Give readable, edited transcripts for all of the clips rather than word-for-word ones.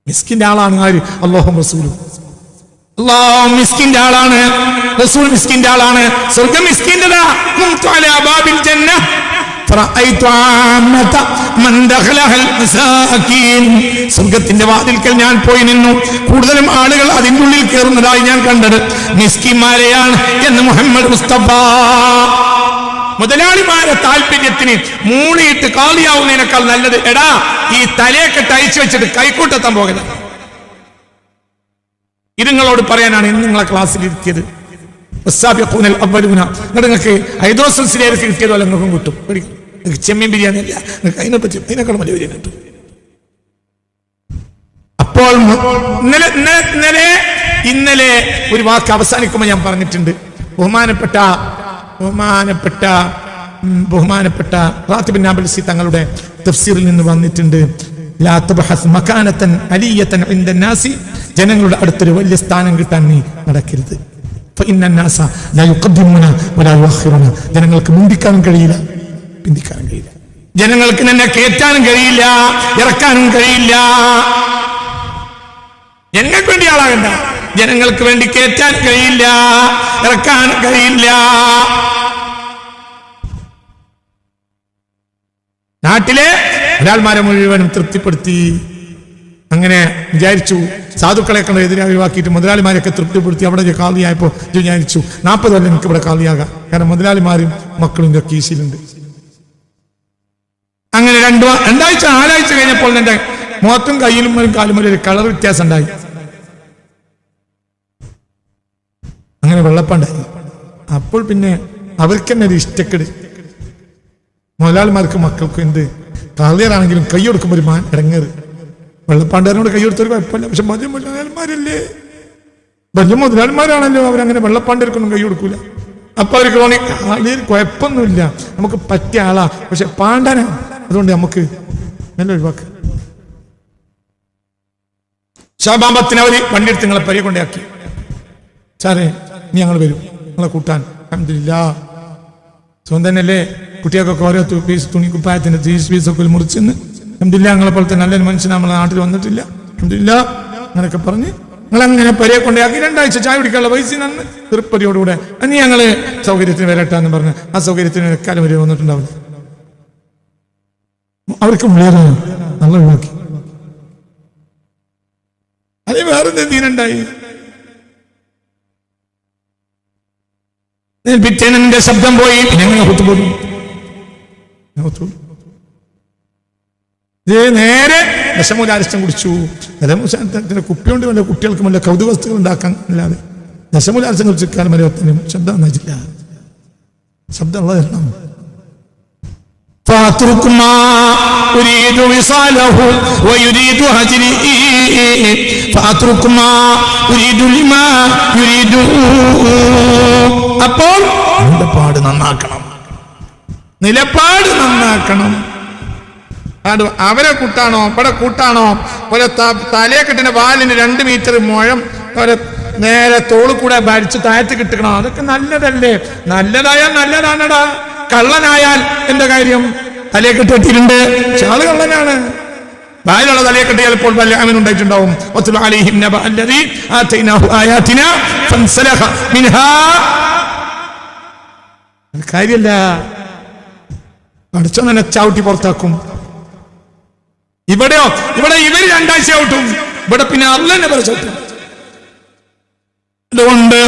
മിസ്കിന്റെ ആളാണ് ആര്? അല്ലാഹും റസൂലും. അല്ലാഹു മിസ്കിന്റെ ആളാണ്, റസൂൽ മിസ്കിന്റെ ആളാണ്. സ്വർഗ്ഗം മിസ്കിന്റെതാ. കുംതു അലാ ബാബിൽ ജന്ന ഫറഅയ്തു ആമത മൻ ദഖലഹൽ മസാകീൻ. സ്വർഗ്ഗത്തിന്റെ വാതിൽക്കൽ ഞാൻ പോയി നിന്നു. കൂടുതലും ആളുകൾ അതിൻ്റെ ഉള്ളിൽ കയറുന്നതായി ഞാൻ കണ്ടത് മിസ്കിന്മാരെയാണ് എന്ന് മുഹമ്മദ് മുസ്തഫ. മുതലാളിമാരെ താല്പര്യത്തിന് മൂളിയിട്ട് കാളിയാവുന്നതിനേക്കാൾ നല്ലത് എടാ ഈ തലയെക്കെട്ട് അയച്ചു വെച്ചിട്ട് കൈക്കൂട്ടെത്താൻ പോകരുത്. ഇത് നിങ്ങളോട് പറയാനാണ് ഇന്ന് നിങ്ങളെ ക്ലാസ്സിൽ ഇരുത്തിയത്. നിങ്ങൾക്ക് ഹൈദ്രോസിലേക്ക് കിട്ടിയതോ നിങ്ങൾക്കും കിട്ടും. ചെമ്മീൻ ബിരിയാണി അല്ല, നിങ്ങൾക്ക് അതിനെപ്പറ്റി അതിനേക്കാൾ വലിയ ബിരിയാണി കിട്ടും. അപ്പോൾ ഇന്നലെ ഒരു വാക്ക് അവസാനിക്കുമ്പോൾ ഞാൻ പറഞ്ഞിട്ടുണ്ട്. ബഹുമാനപ്പെട്ട റാത്തിബ് നാബൽസി തങ്ങളുടെ തഫ്സീറിൽ നിന്ന് വന്നിട്ടുണ്ട്. ലാ തബ്ഹസ് മകാനതൻ അലിയതൻ ഇൻദ നാസി. ജനങ്ങളുടെ അടുത്തൊരു വലിയ സ്ഥാനം കിട്ടാൻ നീ നടക്കരുത്. ഫഇന്ന നാസ ലാ യുഖദ്ദിമുന വലാ യുഅഖിറുന. ജനങ്ങൾക്ക് മുന്തിക്കാനും കഴിയില്ല, പിന്തിക്കാനും കഴിയില്ല. ജനങ്ങൾക്ക് നിന്നെ കയറ്റാനും കഴിയില്ല, ഇറക്കാനും കഴിയില്ല. ജനങ്ങൾക്ക് വേണ്ടി ആളാകണ്ട. ജനങ്ങൾക്ക് വേണ്ടി കയറ്റാൻ കഴിയില്ല, ഇറക്കാൻ കഴിയില്ല. നാട്ടിലെ ഒരാൾമാരെ മുഴുവനും തൃപ്തിപ്പെടുത്തി. അങ്ങനെ വിചാരിച്ചു സാധുക്കളെ കണ്ട് എതിരെ ഒഴിവാക്കിയിട്ട് മുതലാളിമാരെയൊക്കെ തൃപ്തിപ്പെടുത്തി. അവിടെ കാളിയായപ്പോൾ വിചാരിച്ചു 40 കൊല്ലം എനിക്ക് ഇവിടെ കാളിയാകാം, കാരണം മുതലാളിമാരും മക്കളും ഇതൊക്കെ കീശയിലുണ്ട്. അങ്ങനെ രണ്ടാഴ്ച 4 ആഴ്ച കഴിഞ്ഞപ്പോൾ എന്റെ മുഖത്തും കയ്യിലും കാലും ഒരു കളർ വ്യത്യാസം ഉണ്ടായി. അങ്ങനെ വെള്ളപ്പണ്ടായി. അപ്പോൾ പിന്നെ അവർക്ക് തന്നെ ഒരു ഇഷ്ടക്കേട്. മുതലാളിമാർക്കും മക്കൾക്കും എന്ത് കാളിയറാണെങ്കിലും കൈ കൊടുക്കുമ്പോൾ ഒരു ഇടങ്ങേറ്. വെള്ളപ്പാണ്ടുകാരനോട് കൈ കൊടുത്തൊരു കുഴപ്പമില്ല, പക്ഷെ വലിയ മുതലാളിമാരല്ലേ, വലിയ മുതലാളിമാരാണല്ലോ, അവരങ്ങനെ വെള്ളപ്പാണ്ടർക്കൊന്നും കൈ കൊടുക്കൂല. അപ്പൊ അവർക്ക് തോന്നി കാളിയർ കുഴപ്പമൊന്നുമില്ല, നമുക്ക് പറ്റിയ ആളാ, പക്ഷെ പാണ്ഡനാ, അതുകൊണ്ട് നമുക്ക് നല്ല ഒഴിവാക്ക്. ശാബാമ്പത്തിന് അവര് വണ്ടി എടുത്ത് നിങ്ങളെ പരിയെ കൊണ്ടാക്കി. സാറേ നീ ഞങ്ങൾ വരും നിങ്ങളെ കൂട്ടാൻ. അൽഹംദുലില്ലാഹ് സ്വന്തം തന്നെയല്ലേ. കുട്ടികൾക്കൊക്കെ ഓരോ പീസ് തുണിക്കുപ്പായത്തിന്റെ 30 പീസൊക്കെ മുറിച്ചെന്ന്. അൽഹംദുലില്ലാഹ് ഞങ്ങളെ പോലത്തെ നല്ലൊരു മനുഷ്യൻ നമ്മളെ നാട്ടിൽ വന്നിട്ടില്ല. അൽഹംദുലില്ലാഹ് അങ്ങനെയൊക്കെ പറഞ്ഞ് നിങ്ങളങ്ങനെ പരിയെ കൊണ്ടാക്കി. 2 ആഴ്ച ചായ കുടിക്കാനുള്ള പൈസ നന്ന് തൃപ്പതിയോടുകൂടെ ഇനി ഞങ്ങള് സൗകര്യത്തിന് വരട്ടാന്ന് പറഞ്ഞ് ആ സൗകര്യത്തിന് എക്കാലം വരെ വന്നിട്ടുണ്ടാവില്ല. അവർക്ക് വളരെ നല്ല ഒഴിവാക്കി. അത് വേറെ എന്തെങ്കിലും പിറ്റേന്നെ ശബ്ദം പോയി. നേരെ ദശമൂലാരിഷ്ടം കുടിച്ചു. ദശമൂലാരിഷ്ടത്തിന്റെ കുപ്പിയോണ്ട് വല്ല കുട്ടികൾക്കും വല്ല കൗതുക വസ്തുക്കൾ ഉണ്ടാക്കാൻ അല്ലാതെ ദശമൂലാരിഷ്ടം കുറിച്ചിരിക്കാൻ വരെ ഒത്തനും ശബ്ദം നന്നായിട്ടില്ല. ശബ്ദം ഉള്ളത് തരണം. അപ്പോൾ നിലപാട് നന്നാക്കണം, നിലപാട് നന്നാക്കണം. അവരെ കൂട്ടാണോ ഇവിടെ കൂട്ടാണോ പോലെ തലയെക്കെട്ടിന്റെ വാലിന് 2 മീറ്റർ മുഴം അവരെ നേരെ തോള് കൂടെ ഭരിച്ച് താഴത്ത് കിട്ടണോ? അതൊക്കെ നല്ലതല്ലേ? നല്ലതായാൽ നല്ലതാണടാ. കള്ളനായാൽ എന്താ കാര്യം? തലയെക്കെട്ടിട്ടുണ്ട്, ആള് കള്ളനാണ്. വായിലുള്ള തലയെക്കെട്ടി ചിലപ്പോൾ വല്ല അവനുണ്ടായിട്ടുണ്ടാവും. കാര്യല്ല, അടിച്ചോ തന്നെ ചവിട്ടി പുറത്താക്കും. ഇവിടെ ഇവര് 2 ആഴ്ച ഔട്ടും, ഇവിടെ പിന്നെ അള്ളന്നെ പറിച്ചോട്ടും. അതുകൊണ്ട്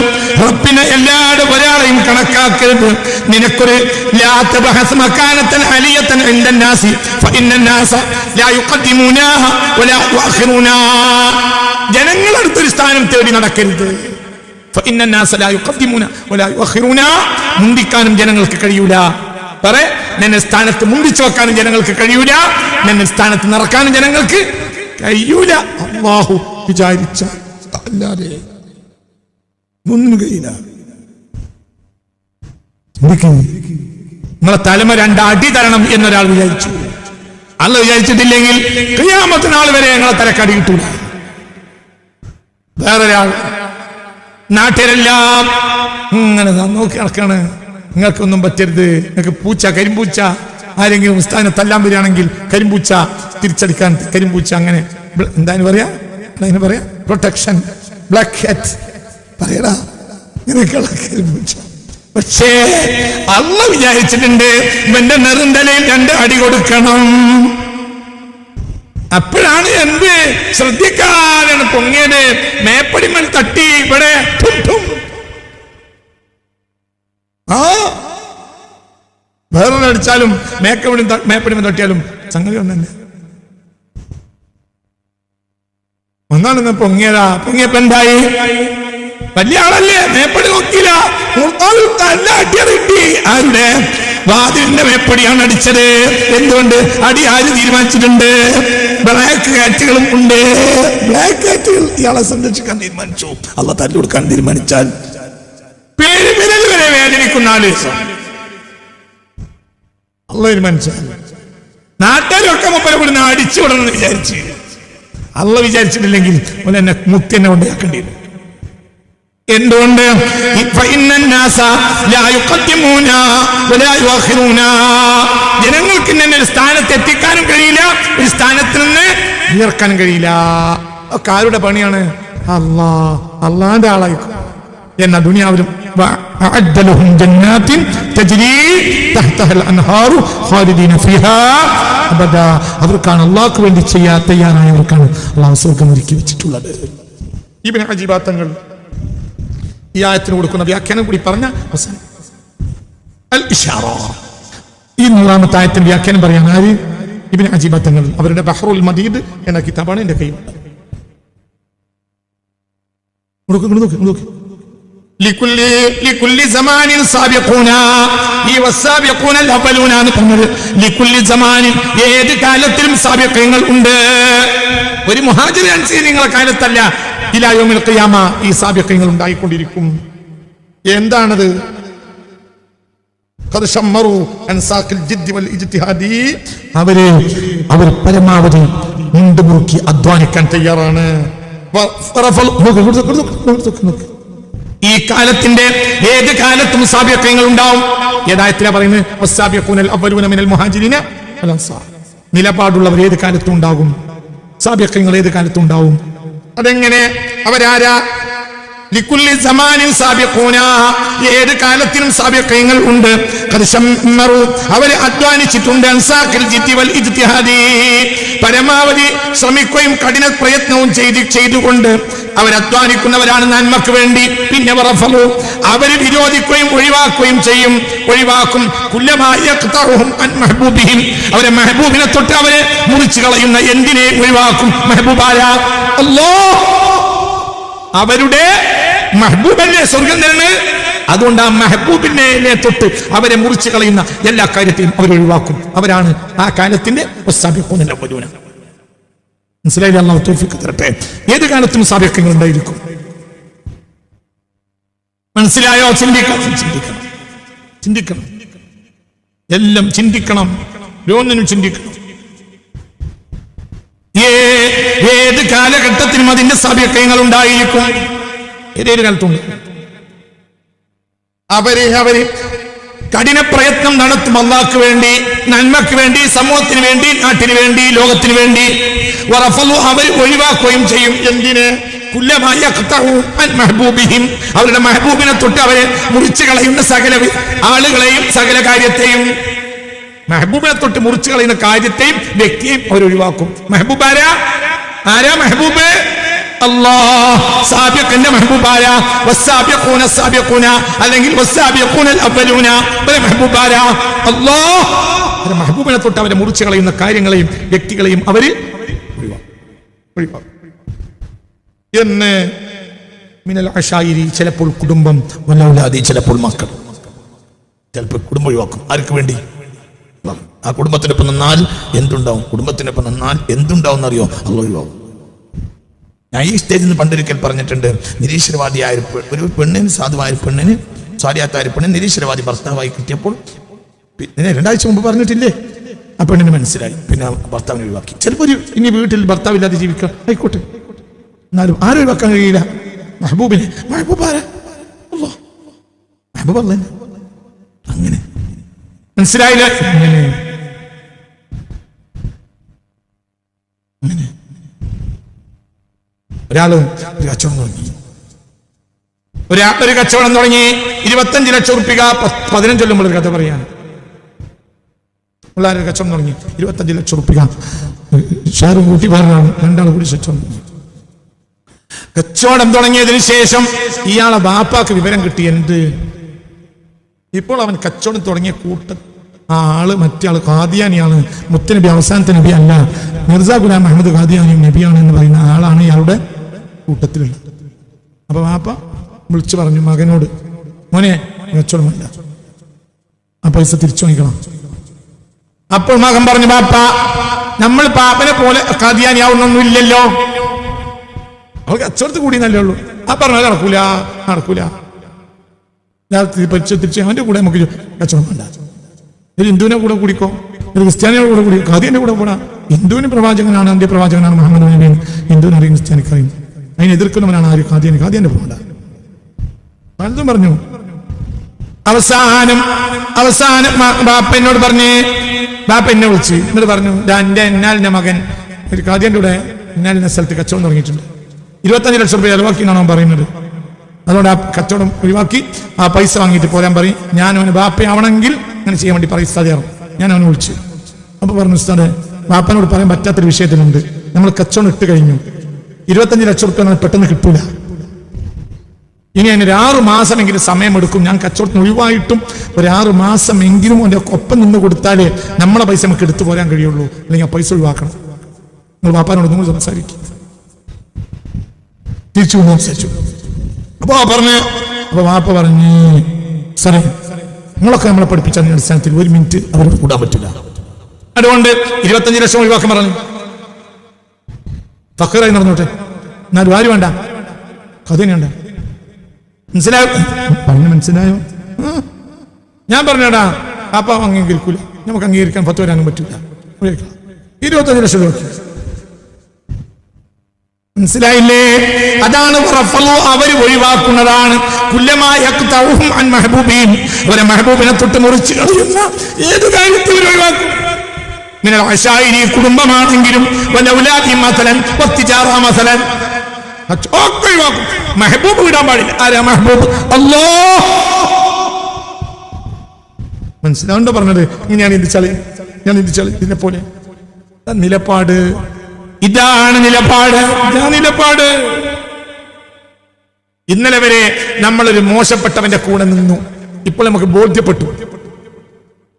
റബ്ബിനെ എല്ലാവരും ഒരാളെയും കണക്കാക്കരുത്. നിനക്കൊരു ജനങ്ങളടുത്തൊരു സ്ഥാനം തേടി നടക്കരുത്. മുന്തിക്കാനും ജനങ്ങൾക്ക് കഴിയൂല. നിന്നെ സ്ഥാനത്ത് മുന്തിച്ചു വെക്കാനും ജനങ്ങൾക്ക് കഴിയൂല, നിന്നെ സ്ഥാനത്ത് നിറക്കാനും ജനങ്ങൾക്ക് കഴിയൂല. അല്ലാഹു വിചാരിച്ച അല്ലാതെ ഒന്നും കഴിയില്ല. നിങ്ങളെ തലമ 2 അടി തരണം എന്നൊരാൾ വിചാരിച്ചു. അല്ല വിചാരിച്ചിട്ടില്ലെങ്കിൽ ഖിയാമത്ത് നാൾ വരെ ഞങ്ങളെ തലക്കടി കിട്ടൂല. വേറൊരാൾ നാട്ടിലെല്ലാം ഇങ്ങനെ നോക്കി നടക്കാണ്. നിങ്ങൾക്കൊന്നും പറ്റരുത്, നിങ്ങൾക്ക് പൂച്ച, കരിമ്പൂച്ച, ആരെങ്കിലും സ്ഥാനം തല്ലാൻ വരികയാണെങ്കിൽ കരിമ്പൂച്ച തിരിച്ചടിക്കാൻ കരിമ്പൂച്ച, അങ്ങനെ എന്താണ് പറയാ അതിന് പറയാ പ്രൊട്ടക്ഷൻ, ബ്ലാക്ക് ഹാറ്റ് പറയടാ, ഇങ്ങനെയൊക്കെയുള്ള പൂച്ച. പക്ഷേ അള്ളാഹ് വിചാരിച്ചിട്ടുണ്ട് ഇവന്റെ നെറുന്തലയിൽ 2 അടി കൊടുക്കണം. അപ്പോഴാണ് എന്ത് ശ്രദ്ധിക്കാനാണ് പൊങ്ങിയത്. മേപ്പടിമൽ തട്ടി ഇവിടെ വേറൊരടിച്ചാലും മേപ്പടിമൽ തട്ടിയാലും സംഗതി ഒന്നെ. ഒന്നാണ് പൊങ്ങിയതാ. പൊങ്ങിയപ്പോ എന്തായി? വലിയ ആളല്ലേ, മേപ്പടി നോക്കിയില്ല, കിട്ടി. ആരുടെ? വാതിലിന്റെ മേപ്പടിയാണ് അടിച്ചത്. എന്തുകൊണ്ട്? അടി ആര് തീരുമാനിച്ചിട്ടുണ്ട്? ബ്ലാക്ക് കാറ്റുകളും ഉണ്ട്. ബ്ലാക്ക് കാറ്റുകൾ ഇയാളെ സംരക്ഷിക്കാൻ തീരുമാനിച്ചു. അള്ളാഹ് തല്ലു കൊടുക്കാൻ തീരുമാനിച്ചാൽ വിരൽ വരെ വേദനിക്കുന്ന ആലോചിച്ചു. അള്ളാഹ് തീരുമാനിച്ചാൽ നാട്ടുകാരൊക്കെ മുപ്പരെ വിടുന്ന അടിച്ചു വിടണമെന്ന് വിചാരിച്ച്. അള്ളാഹ് വിചാരിച്ചിട്ടില്ലെങ്കിൽ എന്നെ മുക്തി എന്നെ കൊണ്ടാക്കേണ്ടി വരും. എന്തുകൊണ്ട്? ജനങ്ങൾക്ക് തന്നെ ഒരു സ്ഥാനത്ത് എത്തിക്കാനും കഴിയില്ല, ഒരു സ്ഥാനത്ത് നിന്ന് ഉയർക്കാനും കഴിയില്ല. ഒക്കെ ആരുടെ പണിയാണ്? അള്ളാന്റെ ആളായിരിക്കും. എന്നാ ദുനിയാവിലും അവർക്കാണ് അള്ളാഹ്ക്ക് വേണ്ടി ചെയ്യാൻ തയ്യാറായവർക്കാണ് അള്ളാഹു സ്വർഗ്ഗം ഒരുക്കി വെച്ചിട്ടുള്ളത്. ഇബ്നു അജീബ തങ്ങൾ ഈ ആയത്തിന് കൊടുക്കുന്ന വ്യാഖ്യാനം കൂടി പറഞ്ഞ അവസാനം അൽ ഇഷാറ. ഈ 100-ാമത്തെ ആയത്തിന്റെ വ്യാഖ്യാനം പറയാൻ ആര്? ഇബ്നു അജീബ തങ്ങൾ. അവരുടെ ബഹ്റുൽ മദീദ് എന്ന കിതാബാണ് എന്റെ കയ്യിൽ. ലികുല്ലി സമാനിൻ സാബിഖൂന. ഈ വസ്സാബിഖൂന അൽ-അവ്വലൂന എന്ന് പറഞ്ഞത് ലികുല്ലി സമാനിൻ, ഏത് കാലത്തിലും സാബിഖീങ്ങൾ ഉണ്ട്. ഒരു മുഹാജിർ അൻസാരികളുടെ കാലത്തല്ല, ഇലാ യൗമിൽ ഖിയാമ ഈ സാബിഖീങ്ങൾ ഉണ്ടായിക്കൊണ്ടിരിക്കും. എന്താണത്? ഖദ് ശമ്മറു അൻ സാഖിൽ ജിദ്ദി വൽ ഇജ്തിഹാദി. അവർ പരമാവധി മുണ്ടുമുറുക്കി അധ്വാനിക്കാൻ തയ്യാറാണ്. ഈ കാലത്തിന്റെ ഏത് കാലത്തും സാബിഖീങ്ങൾ ഉണ്ടാവും. ഏതായത്തിലാ പറയുന്നത്? വസ്സാബിഖൂനൽ അവ്വലൂന മിനൽ മുഹാജിരീന വൽ അൻസാർ. നിലപാടുള്ളവർ ഏത് കാലത്തും ഉണ്ടാകും. സാബിഖീങ്ങൾ ഏത് കാലത്തും ഉണ്ടാവും. അതെങ്ങനെ? അവരാരാ? ലികുല്ലി സമാനിൻ സാബിഖൂന, ഏത് കാലത്തിനും സാബിഖീങ്ങൾ ഉണ്ട്. ഖദ് ശമ്മറു, അവർ അധ്വാനിച്ചിട്ടുണ്ട്. അൻസാഖിൽ ജിദ്ദി വൽ ഇജ്തിഹാദി, പരമാവധി ശ്രമിക്കുകയും കഠിന പ്രയത്നവും ചെയ്തുകൊണ്ട് അവർ അധ്വാനിക്കുന്നവരാണ് നന്മക്ക് വേണ്ടി. പിന്നെ വറഫലു, അവർ വിരോധിക്കുകയും ഒഴിവാക്കുകയും ചെയ്യും. ഒഴിവാക്കും. കുല്ലമായ യഖ്തഉഹും അൻ മഹ്ബൂബിഹിം, അവരെ മെഹബൂബിനെ തൊട്ട് അവരെ മുറിച്ചു കളയുന്ന എന്തിനെ ഒഴിവാക്കും? മെഹബൂബായ അല്ലാഹ്, അവരുടെ മെഹബൂബല്ലേ സ്വർഗം തരുന്നത്. അതുകൊണ്ട് ആ മെഹബൂബിനെ തൊട്ട് അവരെ മുറിച്ചു കളയുന്ന എല്ലാ കാര്യത്തെയും അവർ ഒഴിവാക്കും. അവരാണ് ആ കാലത്തിന്റെ വസ്സാബിഖൂനൽ അവ്വലൂന. മനസ്സിലായില്ല? അല്ലാഹു തൗഫീഖ് തരട്ടെ. ഏത് കാലത്തും സാബിഖീങ്ങൾ ഉണ്ടായിരിക്കും. മനസ്സിലായോ? ചിന്തിക്കണം, എല്ലാം ചിന്തിക്കണം, ഓരോന്നിനും ചിന്തിക്കണം. ഏത് കാലഘട്ടത്തിലും അതിന്റെ സാബിഖീങ്ങൾ ഉണ്ടായിരിക്കും. ഏതേത് കാലത്തുണ്ട്. അവര് കഠിന പ്രയത്നം നടത്തും അല്ലാഹ്ക്ക് വേണ്ടി, നന്മക്ക് വേണ്ടി, സമൂഹത്തിന് വേണ്ടി, നാട്ടിന് വേണ്ടി, ലോകത്തിന് വേണ്ടി. വറഫലു, അവർ ഒഴിവാക്കുകയും ചെയ്യും. എന്തിന്? കുല്ലമായ യഖ്തഉഹും അൻ മഹ്ബൂബിഹിം, അവരുടെ മെഹബൂബിനെ തൊട്ട് അവരെ മുറിച്ചു കളയുന്ന സകല ആളുകളെയും സകല കാര്യത്തെയും, മെഹബൂബിനെ തൊട്ട് മുറിച്ചു കളയുന്ന കാര്യത്തെയും വ്യക്തിയെയും അവർ ഒഴിവാക്കും. മെഹബൂബ് ആരാ? മെഹബൂബ് അല്ലാഹ്. സാബിഖിന്റെ മെഹബൂബ് ആരാ? വസ്സാബിഖൂന സാബിഖൂന, അല്ലെങ്കിൽ വസ്സാബിഖൂനൽ അവ്വലൂന. മെഹബൂബ് ആരാ? അല്ലാഹ്. അവരുടെ മെഹബൂബിനെ തൊട്ട് അവരെ മുറിച്ചു കളയുന്ന കാര്യങ്ങളെയും വ്യക്തികളെയും അവര് ഒഴിവാക്കും. എന്ന് മിനൽ അശായിരി, ചിലപ്പോൾ കുടുംബം, വലൗലാദി, ചിലപ്പോൾ മക്കൾ. ചിലപ്പോൾ കുടുംബം ഒഴിവാക്കും. ആർക്ക് വേണ്ടി? ആ കുടുംബത്തിനൊപ്പം നിന്നാൽ എന്തുണ്ടാവും? കുടുംബത്തിനൊപ്പം നിന്നാൽ എന്തുണ്ടാവും എന്നറിയോ? അള്ളാഹു ഒഴിവാക്കും. ഞാൻ ഈ സ്റ്റേജിൽ നിന്ന് പണ്ടൊരിക്കൽ പറഞ്ഞിട്ടുണ്ട്, നിരീശ്വരവാദിയായ ഒരു പെണ്ണിന്, സാധുവായ പെണ്ണിന്, സ്വാലിയാത്തായ പെണ്ണിന് നിരീശ്വരവാദി ഭർത്താവായി കിട്ടിയപ്പോൾ, 2 ആഴ്ച മുമ്പ് പറഞ്ഞിട്ടില്ലേ, ആ പെണ്ണിന് മനസ്സിലായി. പിന്നെ ഭർത്താവിനെ ഒഴിവാക്കി. ചിലപ്പോൾ ഇനി വീട്ടിൽ ഭർത്താവില്ലാതെ ജീവിക്കാം, ആയിക്കോട്ടെ. എന്നാലും ആരും ഒഴിവാക്കാൻ കഴിയില്ല. മെഹബൂബിനെ. മെഹബൂബ് ആരാ? അല്ലാഹ്. മെഹബൂബ് അല്ലാഹ്. അങ്ങനെ മനസ്സിലായില്ല? അങ്ങനെ ഒരാള് ഒരു കച്ചവടം തുടങ്ങി. ഒരു കച്ചവടം തുടങ്ങി 25 ലക്ഷം ഉറുപ്പിക 15 കൊല്ലുമ്പോൾ ഒരു കഥ പറയാണ്. ഉള്ള കച്ചവടം തുടങ്ങി 25 ലക്ഷം ഉറുപ്പിക ഷെയറും കൂട്ടി പറഞ്ഞാണ്, രണ്ടാൾ കൂടി കച്ചവടം തുടങ്ങിയതിന് ശേഷം ഇയാളെ ബാപ്പാക്ക് വിവരം കിട്ടി. എന്ത്? ഇപ്പോൾ അവൻ കച്ചവടം തുടങ്ങിയ കൂട്ടം ആ ആള് മറ്റേ ആള് ഖാദിയാനിയാണ്. മുത്തനബി അവസാനത്തെ നബി അല്ല, മിർസ ഗുലാം അഹമ്മദ് ഖാദിയാനിയും നബിയാണ് എന്ന് പറയുന്ന ആളാണ് ഇയാളുടെ കൂട്ടത്തിലുള്ളത്. അപ്പൊ ബാപ്പ വിളിച്ചു പറഞ്ഞു മകനോട്, മോനെ കച്ചവടം വേണ്ട, ആ പൈസ തിരിച്ചു വാങ്ങിക്കണം. അപ്പോൾ മകൻ പറഞ്ഞു, ബാപ്പ നമ്മൾ പാപ്പനെ പോലെ ഖാദിയാനിയാവുന്നൊന്നും ഇല്ലല്ലോ, അവൾ കച്ചവടത്ത് കൂടി നല്ലേ ഉള്ളൂ. ആ പറഞ്ഞു നടക്കൂല നടക്കൂല, തിരിച്ച് അവന്റെ കൂടെ നമുക്ക് കച്ചവടം വേണ്ട. ഒരു ഹിന്ദുവിനെ കൂടെ കൂടിക്കോ, ഒരു ക്രിസ്ത്യാനിയുടെ കൂടെ കൂടി, ഖാദിയന്റെ കൂടെ പോടാ. ഹിന്ദുവിന് പ്രവാചകനാണ്, അന്ത്യ പ്രവാചകനാണ് മുഹമ്മദ് നബി. ഹിന്ദുവിനെ അറിയും, ക്രിസ്ത്യാനിക്ക് അറിയും. അതിനെ എതിർക്കുന്നവനാണ് ആര്? ഖാദിയന്റെ പോകണ്ട. പലതും പറഞ്ഞു. അവസാനം ബാപ്പ എന്നോട് പറഞ്ഞേ, ബാപ്പ എന്നെ വിളിച്ച് എന്നിട്ട് പറഞ്ഞു, എന്റെ എന്നാലിന്റെ മകൻ ഒരു ഖാദിയന്റെ കൂടെ എന്നാലിന്റെ സ്ഥലത്ത് കച്ചവടം തുടങ്ങിയിട്ടുണ്ട്, 25 ലക്ഷം രൂപ ചെലവാക്കി എന്നാണ് അവൻ പറയുന്നത്. അതുകൊണ്ട് ആ കച്ചവടം ഒഴിവാക്കി ആ പൈസ വാങ്ങിയിട്ട് പോരാൻ പറയും. ഞാൻ അവന് ബാപ്പയാവണമെങ്കിൽ അങ്ങനെ ചെയ്യാൻ വേണ്ടി പറയും ഉസ്താദ്. ഞാൻ അവനെ വിളിച്ചു. അപ്പൊ പറഞ്ഞു, ഉസ്താദ് ബാപ്പനോട് പറയാൻ പറ്റാത്തൊരു വിഷയത്തിലുണ്ട്, നമ്മൾ കച്ചവടം ഇട്ട് കഴിഞ്ഞു, 25 ലക്ഷം രൂപ പെട്ടെന്ന് കിട്ടൂല, ഇനി അതിന് 6 മാസമെങ്കിലും സമയമെടുക്കും. ഞാൻ കച്ചവടത്തിന് ഒഴിവായിട്ടും ഒരു 6 മാസമെങ്കിലും അതിന്റെ ഒപ്പം നിന്ന് കൊടുത്താലേ നമ്മളെ പൈസ നമുക്ക് എടുത്തു പോരാൻ കഴിയുള്ളൂ, അല്ലെങ്കിൽ ആ പൈസ ഒഴിവാക്കണം. നിങ്ങൾ ബാപ്പാനോട് നിങ്ങൾ സംസാരിക്കും. തിരിച്ചു സംസാരിച്ചു. അപ്പൊ വാപ്പ പറഞ്ഞ്, സാറേ നിങ്ങളൊക്കെ നമ്മളെ പഠിപ്പിച്ച അടിസ്ഥാനത്തിൽ 1 മിനിറ്റ് അവരോട് കൂടാൻ പറ്റില്ല, അതുകൊണ്ട് 25 ലക്ഷം ഒഴിവാക്കാൻ പറഞ്ഞു. ഫക്കറായി നടന്നോട്ടെ, എന്നാലും ആര് വേണ്ട, കഥ വേണ്ട. മനസ്സിലായോ? മനസ്സിലായോ? ഞാൻ പറഞ്ഞടാ പാപ്പ അംഗീകരിക്കൂല, നമുക്ക് അംഗീകരിക്കാൻ 10 വരാനും പറ്റൂല, 25 ലക്ഷം രൂപ. മനസ്സിലായില്ലേ? അതാണ് അവര് ഒഴിവാക്കുന്നതാണ്. അവരെ മെഹബൂബിനെ തൊട്ട് മുറിച്ച് കളയുന്ന ഏത് കാര്യത്തിൽ അവർ ഒഴിവാക്കും. കുടുംബമാണെങ്കിലും മെഹബൂബ് വിടാൻ പാടില്ല. ആരാ മെഹബൂബ്? അല്ലാഹ്. മനസ്സിലാവുണ്ടോ പറഞ്ഞത്? ഞാൻ ചിന്തിച്ചാളി ഇതിനെ പോലെ നിലപാട്, ഇതാണ് നിലപാട്. ഇന്നലെ വരെ നമ്മളൊരു മോശപ്പെട്ടവന്റെ കൂടെ നിന്നു, ഇപ്പോൾ നമുക്ക് ബോധ്യപ്പെട്ടു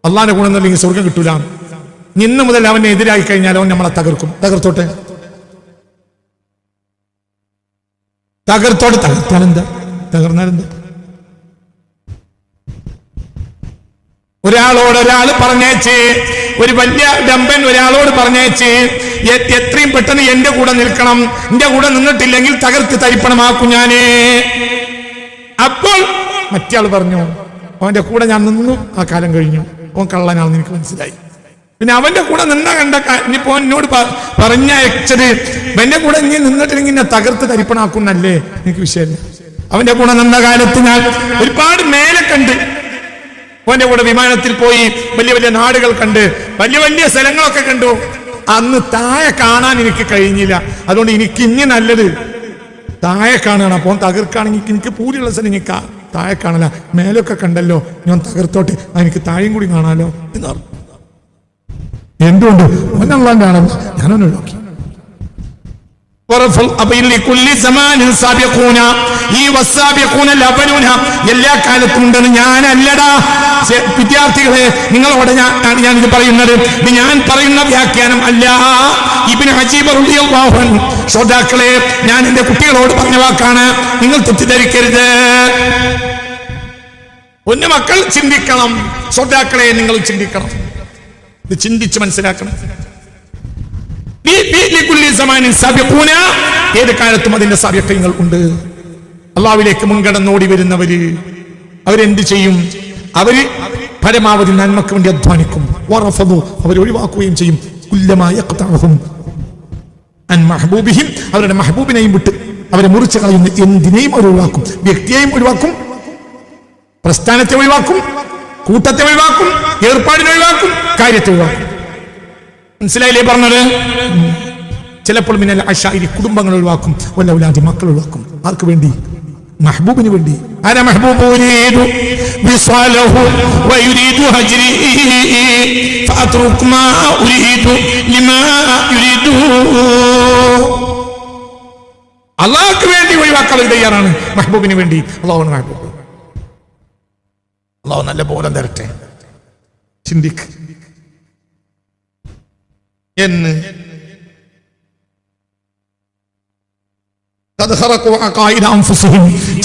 അള്ളാന്റെ കൂടെ നിന്നില്ലെങ്കിൽ സ്വർഗം കിട്ടൂല. ഇന്ന് മുതൽ അവനെ എതിരായി കഴിഞ്ഞാൽ അവൻ നമ്മളെ തകർക്കും. തകർത്തോട്ടെ. തകർത്താലെന്താ? തകർന്നാലെന്താ? ഒരാൾ പറഞ്ഞേച്ച്, ഒരു വലിയ ഡമ്പൻ ഒരാളോട് പറഞ്ഞേച്ച്, എത്രയും പെട്ടെന്ന് എന്റെ കൂടെ നിൽക്കണം, എന്റെ കൂടെ നിന്നിട്ടില്ലെങ്കിൽ തകർത്ത് തരിപ്പണമാക്കും ഞാനേ. അപ്പോൾ മറ്റേ ആൾ പറഞ്ഞു, അവന്റെ കൂടെ ഞാൻ നിന്നു, ആ കാലം കഴിഞ്ഞു, അവൻ കള്ളനാണെന്ന് എനിക്ക് മനസ്സിലായി. പിന്നെ അവന്റെ കൂടെ നിന്ന കണ്ട ഇനിയിപ്പോ എന്നോട് പറഞ്ഞയച്ചത് എന്റെ കൂടെ ഇനി നിന്നിട്ടില്ലെങ്കിൽ എന്നെ തകർത്ത് തരിപ്പണാക്കുന്നല്ലേ, എനിക്ക് വിഷയമില്ല. അവന്റെ കൂടെ നിന്ന കാലത്ത് ഞാൻ ഒരുപാട് മേലെ കണ്ട്, അവന്റെ കൂടെ വിമാനത്തിൽ പോയി വലിയ വലിയ നാടുകൾ കണ്ട്, വലിയ വലിയ സ്ഥലങ്ങളൊക്കെ കണ്ടു. അന്ന് താഴെ കാണാൻ എനിക്ക് കഴിഞ്ഞില്ല. അതുകൊണ്ട് എനിക്ക് ഇനി നല്ലത് താഴെ കാണണം. അപ്പോൾ തകർക്കാണെങ്കിൽ എനിക്ക് പൂരിയുള്ള സ്ഥലം എനിക്ക് താഴെ കാണല, മേലൊക്കെ കണ്ടല്ലോ, ഞാൻ തകർത്തോട്ടെ, എനിക്ക് താഴെയും കൂടി കാണാലോ എന്ന് പറഞ്ഞു. എന്തുകൊണ്ട്? അവനല്ലാണ്ട് കാണുന്നു, ഞാനവനെ ഒഴിവാക്കി. എല്ലാ കാലത്തും ഉണ്ടെന്ന് ഞാനല്ലടാ. വിദ്യാർത്ഥികളെ, നിങ്ങളോട് ഞാനിത് പറയുന്നത്, ഞാൻ പറയുന്ന വ്യാഖ്യാനം അല്ല. ഇബ്നു അജീബ് റളിയല്ലാഹു അൻഹു, ശ്രോതാക്കളെ, ഞാൻ എന്റെ കുട്ടികളോട് പറഞ്ഞ വാക്കാണ്, നിങ്ങൾ തെറ്റിദ്ധരിക്കരുത്. ഒന്ന് മക്കൾ ചിന്തിക്കണം, ശ്രോതാക്കളെ നിങ്ങൾ ചിന്തിക്കണം, ഇത് ചിന്തിച്ച് മനസ്സിലാക്കണം. ഏത് കാലത്തും അതിന്റെ സാധ്യതകൾ ഉണ്ട്. അള്ളാഹുവിലേക്ക് മുൻകടന്നോടി വരുന്നവര് അവരെന്ത് ചെയ്യും? അവര് പരമാവധി നന്മക്ക് വേണ്ടി അധ്വാനിക്കും. അവർ ഒഴിവാക്കുകയും ചെയ്യും. അവരുടെ മെഹബൂബിനെയും വിട്ട് അവരെ മുറിച്ച് കളയുന്ന എന്തിനേയും അവർ ഒഴിവാക്കും. വ്യക്തിയെയും ഒഴിവാക്കും, പ്രസ്ഥാനത്തെ ഒഴിവാക്കും, കൂട്ടത്തെ ഒഴിവാക്കും, ഏർപ്പാടിനെ ഒഴിവാക്കും, കാര്യത്തെ ഒഴിവാക്കും. മനസ്സിലായില്ലേ പറഞ്ഞത്? ചിലപ്പോൾ മിനൽ അശാഇരി കുടുംബങ്ങൾ ഒഴിവാക്കും, വല്ലൗലാദി മക്കൾ ഒഴിവാക്കും. ആർക്ക് വേണ്ടി? മെഹബൂബിന് വേണ്ടി. അന മെഹബൂബ് യുരീദു വിസ്വാലഹു വയുരീദു ഹജ്രി ഫഅത്റുക് മാ ഉരീദു ലിമാ യുരീദു. അല്ലാഹുവിന് വേണ്ടി ഒഴിവാക്കാൻ തയ്യാറാണ്, മെഹബൂബിന് വേണ്ടി. അല്ലാഹുവിന് മെഹബൂബ്. അല്ലാഹു നല്ല ബോധം തരട്ടെ. ചിന്തിക്ക് എന്ന്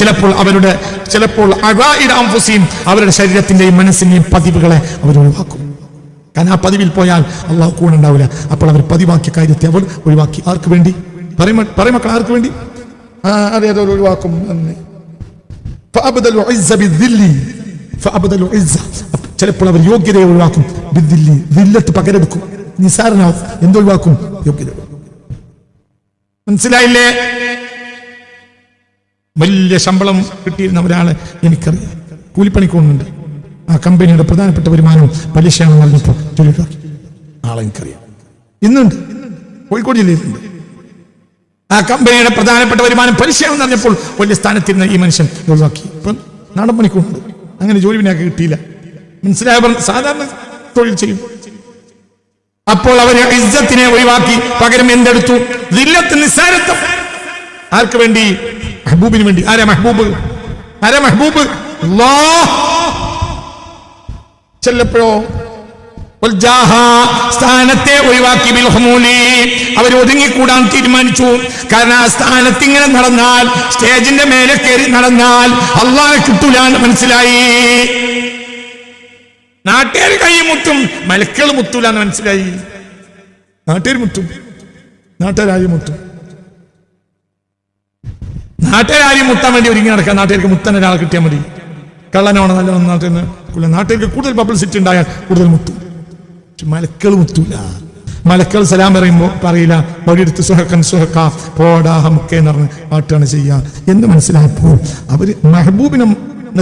ചിലപ്പോൾ അവരുടെ ശരീരത്തിന്റെയും മനസ്സിന്റെയും പതിവുകളെ അവർ ഒഴിവാക്കും. കാരണം ആ പതിവിൽ പോയാൽ അള്ളാഹു കൂടെ ഉണ്ടാവില്ല. അപ്പോൾ അവർ പതിവാക്കിയ കാര്യത്തെ അവർ ഒഴിവാക്കി. ആർക്ക് വേണ്ടി? പറയുമക്കൾ, ആർക്ക് വേണ്ടി? അതെ, അത് ഒഴിവാക്കും. ചിലപ്പോൾ അവർ യോഗ്യതയെ ഒഴിവാക്കും. ദില്ലത്ത് പകരെടുക്കും, നിസാരനാവും. എന്തൊഴിവാക്കും? യോഗ്യത. മനസ്സിലായില്ലേ? വലിയ ശമ്പളം കിട്ടിയിരുന്ന ഒരാളെ എനിക്കറിയാം, കൂലിപ്പണിക്ക് പോകുന്നുണ്ട്. ആ കമ്പനിയുടെ പ്രധാനപ്പെട്ട വരുമാനവും പലിശയാണെന്ന് പറഞ്ഞപ്പോൾ ജോലിക്കാക്കി ആളെ എനിക്കറിയാം. ഇന്നുണ്ട്, കോഴിക്കോട് ജില്ലയിലുണ്ട്. ആ കമ്പനിയുടെ പ്രധാനപ്പെട്ട വരുമാനം പലിശയാണെന്ന് പറഞ്ഞപ്പോൾ വലിയ സ്ഥാനത്തിരുന്ന ഈ മനുഷ്യൻ ഒഴിവാക്കി. ഇപ്പം നാടൻ പണിക്കുണ്ട്. അങ്ങനെ ജോലി പിന്നെയൊക്കെ കിട്ടിയില്ല. മനസ്സിലായ? സാധാരണ തൊഴിൽ ചെയ്യും. അപ്പോൾ അവര് ഇസ്സത്തിനെ ഒഴിവാക്കി പകരം എന്തെടുത്തു? ദില്ലത്ത്, നിസ്സാരത്വം. ആർക്ക് വേണ്ടി? മെഹബൂബിന് വേണ്ടി. ആരാ മെഹബൂബ്? ആരാ മെഹബൂബ്? അല്ലാഹ്. ചെല്ലപ്പോഴോ സ്ഥാനത്തെ ഒഴിവാക്കി. അവർ ഒതുങ്ങിക്കൂടാൻ തീരുമാനിച്ചു. കാരണം ആ സ്ഥാനത്ത് ഇങ്ങനെ നടന്നാൽ, സ്റ്റേജിന്റെ മേലെ കയറി നടന്നാൽ അല്ലാഹ് കിട്ടൂല എന്ന് മനസ്സിലായി. നാട്ടുകാർ കൈ മുത്തും, മലക്കുകൾ മുത്തൂല എന്ന് മനസ്സിലായി. നാട്ടുകാർ മുത്തും, നാട്ടുകാരും മുത്തും. നാട്ടുകാരും മുത്താൻ വേണ്ടി ഒരുങ്ങി നടക്കാൻ നാട്ടുകാർക്ക് മുത്താൻ ഒരാളെ കിട്ടിയാൽ മതി. കള്ളനാണോ നല്ലോണം നാട്ടുകാർക്ക് കൂടുതൽ പബ്ലിസിറ്റി ഉണ്ടായാൽ കൂടുതൽ മുത്തും. മലക്കൾ മുത്തൂല. മലക്കൾ സലാം പറയുമ്പോ പറയില്ല, വഴിയെടുത്ത് സുഹക്കൻ സുഹക്ക പോടാ ഹമുക്കെ എന്ന് പറഞ്ഞ് പാട്ടാണ് ചെയ്യുക എന്ന് മനസ്സിലായപ്പോൾ അവര് മെഹബൂബിനെ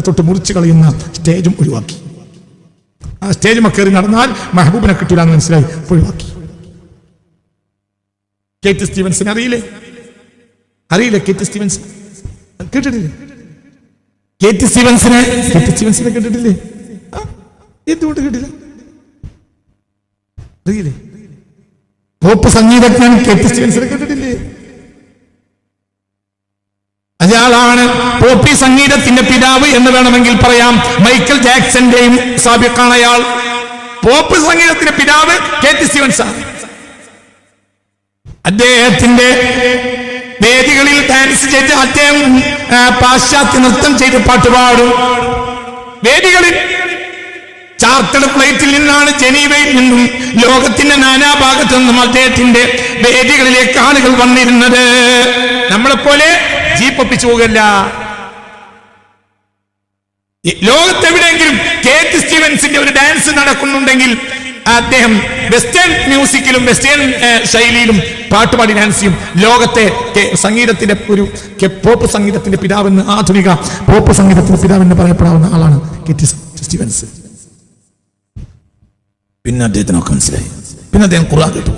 തൊട്ട് മുറിച്ച് കളയുന്ന സ്റ്റേജും ഒഴിവാക്കി. ആ സ്റ്റേജ് കയറി നടന്നാൽ മെഹബൂബിനെ കിട്ടൂല എന്ന് മനസ്സിലായി, ഒഴിവാക്കി. കേറ്റ് സ്റ്റീവൻസിനെ അറിയില്ലേ? കേറ്റ് സ്റ്റീവൻസ് കേട്ടിട്ടില്ലേ? കേറ്റ് സ്റ്റീവൻസിനെ കേട്ടിട്ടില്ലേ? എന്തുകൊണ്ട് കേട്ടില്ല? അറിയില്ലേ? പോപ്പ് സംഗീതജ്ഞൻ കേറ്റ് സ്റ്റീവൻസിനെ കേട്ടിട്ടില്ലേ? അയാളാണ് പോപ്പി സംഗീതത്തിന്റെ പിതാവ് എന്ന് വേണമെങ്കിൽ പറയാം. മൈക്കൽ ജാക്സന്റെയും സാബിഖാണ് അയാൾ. പോപ്പ് സംഗീതത്തിന്റെ പിതാവ് കേറ്റ് സ്റ്റീവൻസാണ്. അദ്ദേഹത്തിന്റെ വേദികളിൽ ഡാൻസ് ചെയ്ത് അദ്ദേഹം പാശ്ചാത്യ നൃത്തം ചെയ്ത് പാട്ടുപാടും. വേദികളിൽ ചാർട്ടേഡ് ഫ്ലൈറ്റിൽ നിന്നാണ്, ജനീവയിൽ നിന്നും ലോകത്തിന്റെ നാനാഭാഗത്തു നിന്നും അദ്ദേഹത്തിന്റെ വേദികളിലേക്ക് ആളുകൾ വന്നിരുന്നത്. നമ്മളെപ്പോലെ ജീപ്പ് ഒപ്പിച്ചു പോകല്ല. ലോകത്തെവിടെയെങ്കിലും കേറ്റ് സ്റ്റീവൻസിന്റെ ഒരു ഡാൻസ് നടക്കുന്നുണ്ടെങ്കിൽ അദ്ദേഹം വെസ്റ്റേൺ മ്യൂസിക്കിലും വെസ്റ്റേൺ ശൈലിയിലും പാട്ടുപാടി ഡാൻസ് ചെയ്യും. ലോകത്തെ സംഗീതത്തിന്റെ ഒരു പോപ്പ് സംഗീതത്തിന്റെ പിതാവെന്ന്, ആധുനിക പോപ്പ് സംഗീതത്തിന്റെ പിതാവെന്ന് പറയപ്പെടാവുന്ന ആളാണ് കേറ്റ് സ്റ്റീവൻസ്. പിന്നെ അദ്ദേഹത്തിനൊക്കെ മനസ്സിലായി. പിന്നെ അദ്ദേഹം ഖുർആൻ കേട്ടു.